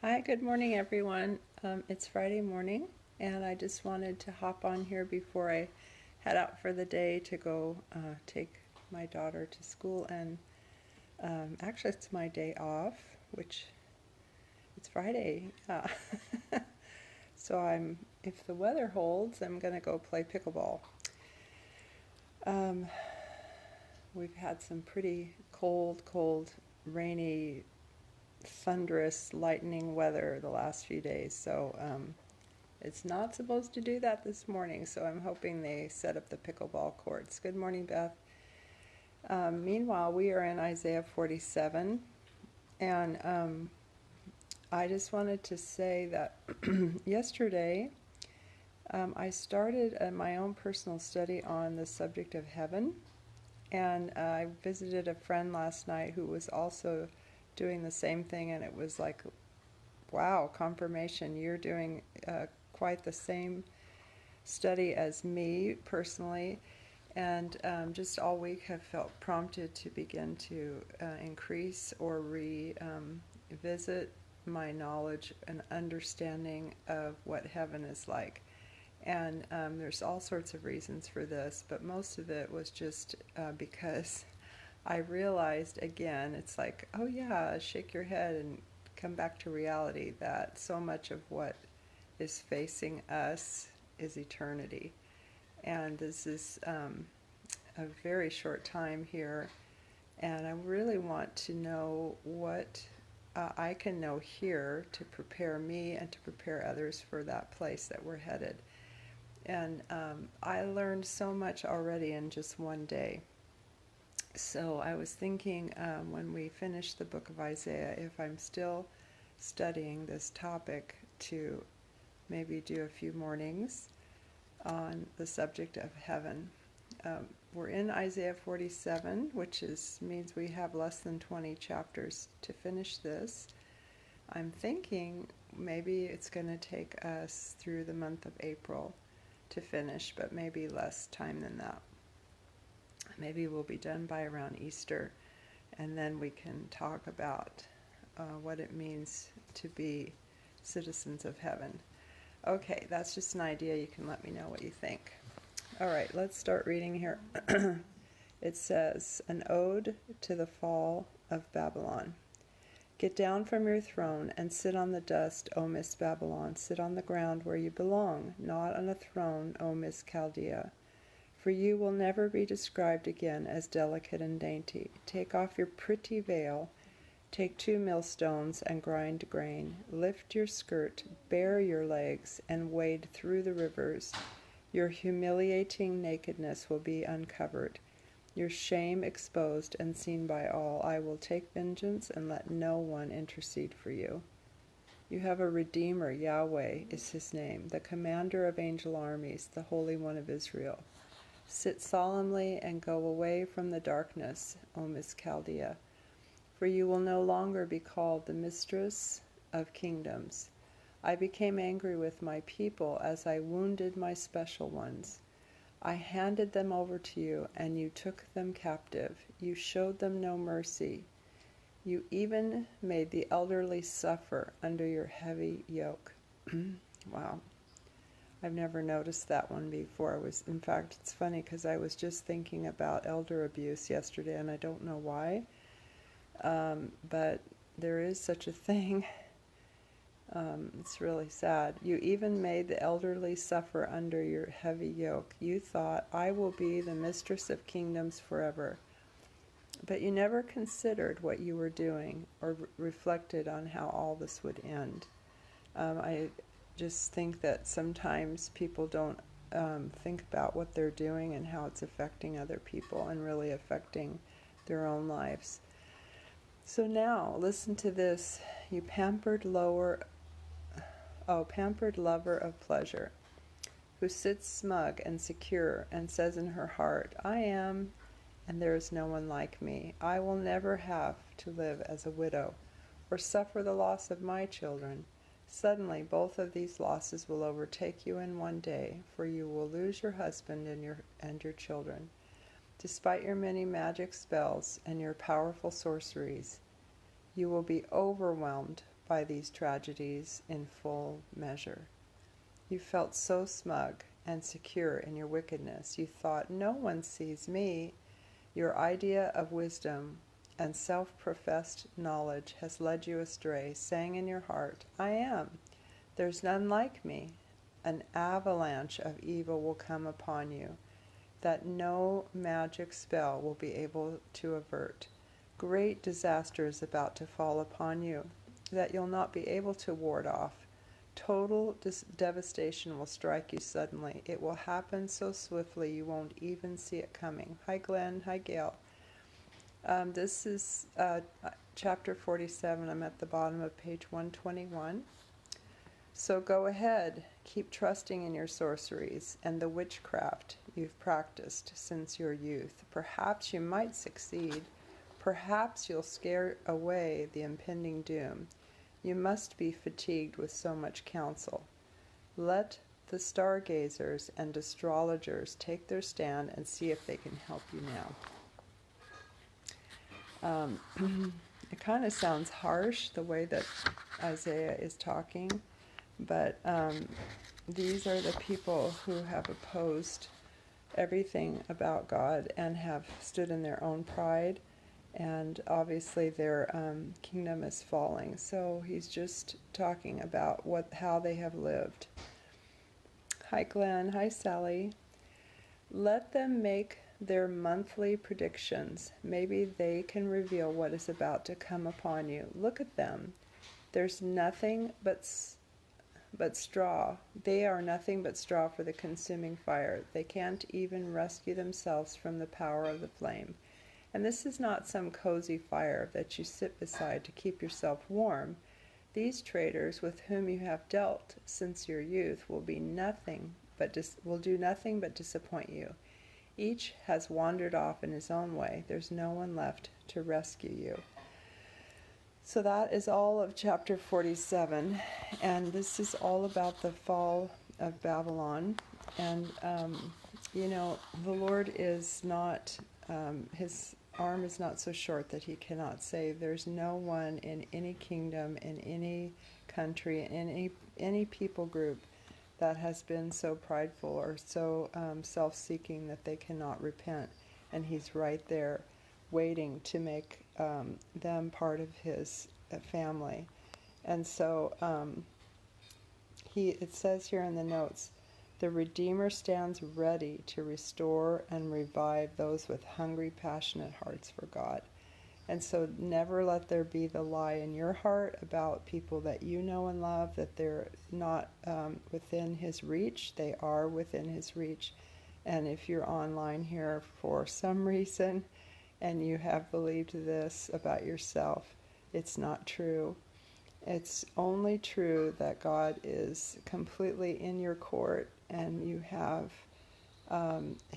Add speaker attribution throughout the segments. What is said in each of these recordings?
Speaker 1: Hi, good morning, everyone. It's Friday morning, and I just wanted to hop on here before I head out for the day to go take my daughter to school. And actually, it's my day off, which it's Friday. So if the weather holds, I'm going to go play pickleball. We've had some pretty cold, rainy, thunderous, lightning weather the last few days, so it's not supposed to do that this morning, so I'm hoping they set up the pickleball courts. Good morning, Beth. Meanwhile, we are in Isaiah 47, and I just wanted to say that yesterday I started my own personal study on the subject of heaven, and I visited a friend last night who was also doing the same thing, and it was like, wow, confirmation. You're doing quite the same study as me personally, and just all week have felt prompted to begin to increase or revisit my knowledge and understanding of what heaven is like. And there's all sorts of reasons for this, but most of it was just because I realized again, it's like, oh yeah, shake your head and come back to reality, that so much of what is facing us is eternity. And this is a very short time here, and I really want to know what I can know here to prepare me and to prepare others for that place that we're headed. And I learned so much already in just one day. So I was thinking when we finish the book of Isaiah, if I'm still studying this topic, to maybe do a few mornings on the subject of heaven. We're in Isaiah 47, which means we have less than 20 chapters to finish this. I'm thinking maybe it's going to take us through the month of April to finish, but maybe less time than that. Maybe we'll be done by around Easter, and then we can talk about what it means to be citizens of heaven. Okay, that's just an idea. You can let me know what you think. All right, let's start reading here. It says, an ode to the fall of Babylon. Get down from your throne and sit on the dust, O Miss Babylon. Sit on the ground where you belong, not on a throne, O Miss Chaldea. For you will never be described again as delicate and dainty. Take off your pretty veil, take 2 millstones and grind grain. Lift your skirt, bare your legs, and wade through the rivers. Your humiliating nakedness will be uncovered, your shame exposed and seen by all. I will take vengeance and let no one intercede for you. You have a Redeemer, Yahweh is his name, the commander of angel armies, the Holy One of Israel. Sit solemnly and go away from the darkness, O Miss Chaldea, for you will no longer be called the mistress of kingdoms. I became angry with my people as I wounded my special ones. I handed them over to you, and you took them captive. You showed them no mercy. You even made the elderly suffer under your heavy yoke. Wow. I've never noticed that one before. In fact, it's funny because I was just thinking about elder abuse yesterday, and I don't know why, but there is such a thing. It's really sad. You even made the elderly suffer under your heavy yoke. You thought, I will be the mistress of kingdoms forever. But you never considered what you were doing or reflected on how all this would end. I just think that sometimes people don't think about what they're doing and how it's affecting other people and really affecting their own lives. So now, listen to this, you pampered lover of pleasure, who sits smug and secure and says in her heart, I am, and there is no one like me. I will never have to live as a widow or suffer the loss of my children. Suddenly, both of these losses will overtake you in one day, for you will lose your husband and your children. Despite your many magic spells and your powerful sorceries, You will be overwhelmed by these tragedies in full measure. You felt so smug and secure in your wickedness. You thought, no one sees me. Your idea of wisdom and self-professed knowledge has led you astray, saying in your heart, I am. There's none like me. An avalanche of evil will come upon you that no magic spell will be able to avert. Great disaster is about to fall upon you that you'll not be able to ward off. Total devastation will strike you suddenly. It will happen so swiftly you won't even see it coming. Hi Glenn, hi Gail. This is chapter 47. I'm at the bottom of page 121. So go ahead, keep trusting in your sorceries and the witchcraft you've practiced since your youth. Perhaps you might succeed. Perhaps you'll scare away the impending doom. You must be fatigued with so much counsel. Let the stargazers and astrologers take their stand and see if they can help you now. It kind of sounds harsh the way that Isaiah is talking, but these are the people who have opposed everything about God and have stood in their own pride, and obviously their kingdom is falling. So he's just talking about how they have lived. Hi Glenn, hi Sally. Let them make their monthly predictions. Maybe they can reveal what is about to come upon you. Look at them. There's nothing but straw. They are nothing but straw for the consuming fire. They can't even rescue themselves from the power of the flame. And this is not some cozy fire that you sit beside to keep yourself warm. These traitors with whom you have dealt since your youth will do nothing but disappoint you. Each has wandered off in his own way. There's no one left to rescue you. So that is all of chapter 47, and this is all about the fall of Babylon. And the Lord is not, his arm is not so short that he cannot save. There's no one in any kingdom, in any country, in any people group that has been so prideful or so self-seeking that they cannot repent. And he's right there waiting to make them part of his family. And so it says here in the notes, the Redeemer stands ready to restore and revive those with hungry, passionate hearts for God. And so never let there be the lie in your heart about people that you know and love, that they're not within his reach. They are within his reach. And if you're online here for some reason and you have believed this about yourself, it's not true. It's only true that God is completely in your court and you have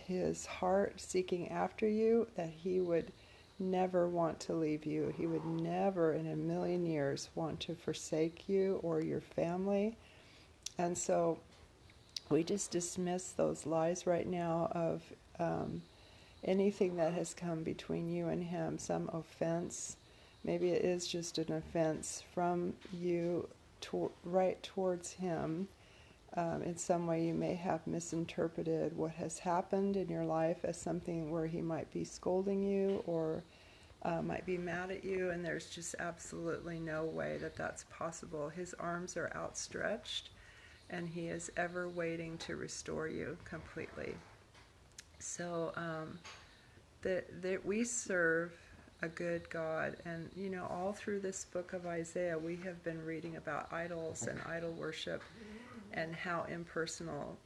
Speaker 1: his heart seeking after you, that he would never want to leave you. He would never in a million years want to forsake you or your family. And so we just dismiss those lies right now of anything that has come between you and him, some offense. Maybe it is just an offense from you right towards him. In some way you may have misinterpreted what has happened in your life as something where he might be scolding you or might be mad at you, and there's just absolutely no way that that's possible. His arms are outstretched and he is ever waiting to restore you completely. So that we serve a good God, and all through this book of Isaiah we have been reading about idols and idol worship and how impersonal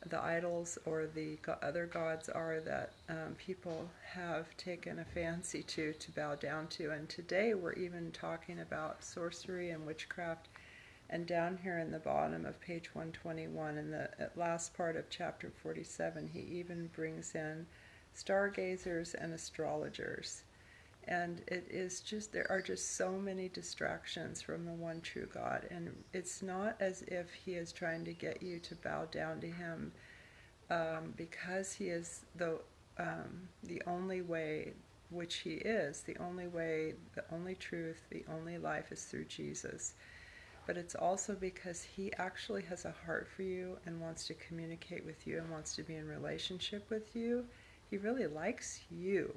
Speaker 1: the idols or the other gods are that people have taken a fancy to bow down to. And today we're even talking about sorcery and witchcraft. And down here in the bottom of page 121, in the last part of chapter 47, he even brings in stargazers and astrologers. And it is just, there are just so many distractions from the one true God. And it's not as if he is trying to get you to bow down to him, because he is the only way which He is. The only way, the only truth, the only life is through Jesus. But it's also because He actually has a heart for you and wants to communicate with you and wants to be in relationship with you. He really likes you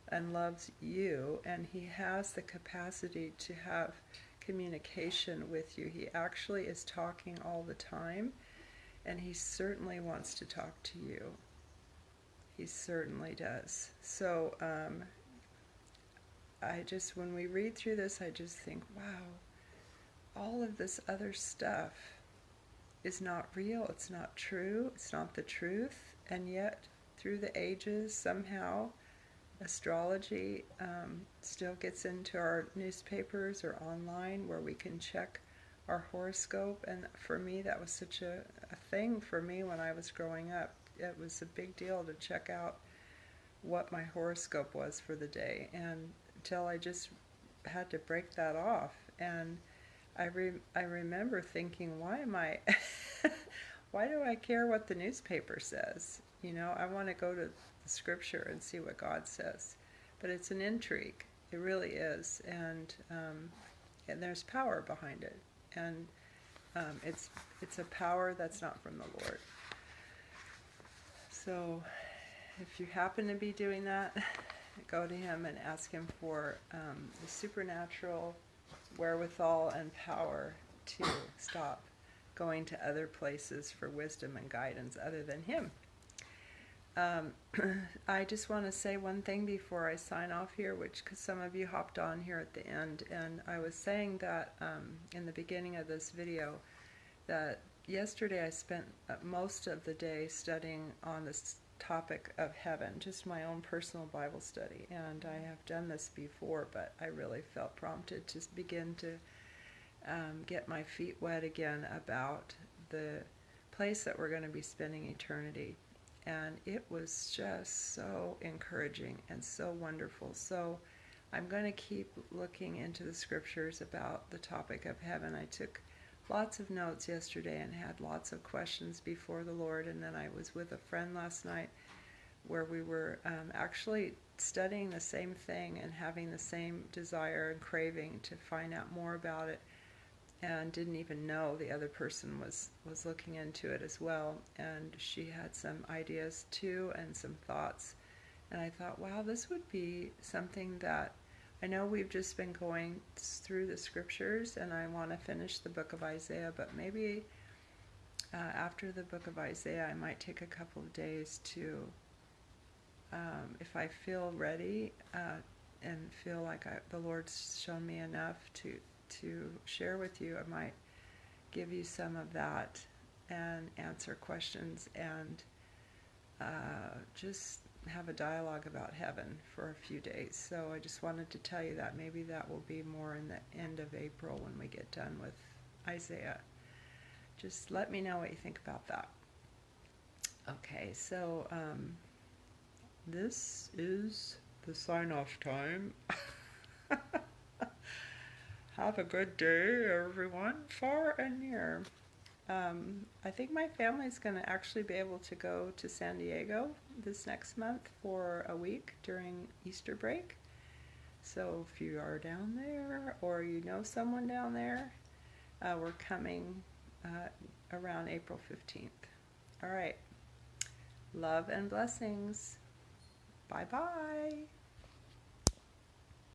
Speaker 1: and loves you, and He has the capacity to have communication with you. He actually is talking all the time, and He certainly wants to talk to you. He certainly does. So when we read through this, I just think, wow, all of this other stuff is not real, it's not true, it's not the truth, and yet through the ages somehow astrology still gets into our newspapers or online where we can check our horoscope. And for me, that was such a thing for me when I was growing up. It was a big deal to check out what my horoscope was for the day, and until I just had to break that off. And I remember thinking, why am I why do I care what the newspaper says? I want to go to the scripture and see what God says. But it's an intrigue. It really is. And there's power behind it. And it's a power that's not from the Lord. So if you happen to be doing that, go to Him and ask Him for the supernatural wherewithal and power to stop going to other places for wisdom and guidance other than Him. I just want to say one thing before I sign off here, because some of you hopped on here at the end, and I was saying that in the beginning of this video that yesterday I spent most of the day studying on this topic of heaven, just my own personal Bible study, and I have done this before, but I really felt prompted to begin to get my feet wet again about the place that we're going to be spending eternity. And it was just so encouraging and so wonderful. So I'm going to keep looking into the scriptures about the topic of heaven. I took lots of notes yesterday and had lots of questions before the Lord, and then I was with a friend last night where we were actually studying the same thing and having the same desire and craving to find out more about it, and didn't even know the other person was looking into it as well. And she had some ideas too and some thoughts. And I thought, wow, this would be something that, I know we've just been going through the scriptures and I want to finish the book of Isaiah, but maybe after the book of Isaiah I might take a couple of days to, if I feel ready and feel like the Lord's shown me enough to share with you, I might give you some of that and answer questions and just have a dialogue about heaven for a few days. So I just wanted to tell you that maybe that will be more in the end of April when we get done with Isaiah. Just let me know what you think about that. Okay, so this is the sign-off time. Have a good day, everyone, far and near. I think my family's going to actually be able to go to San Diego this next month for a week during Easter break. So if you are down there or you know someone down there, we're coming around April 15th. All right. Love and blessings. Bye-bye.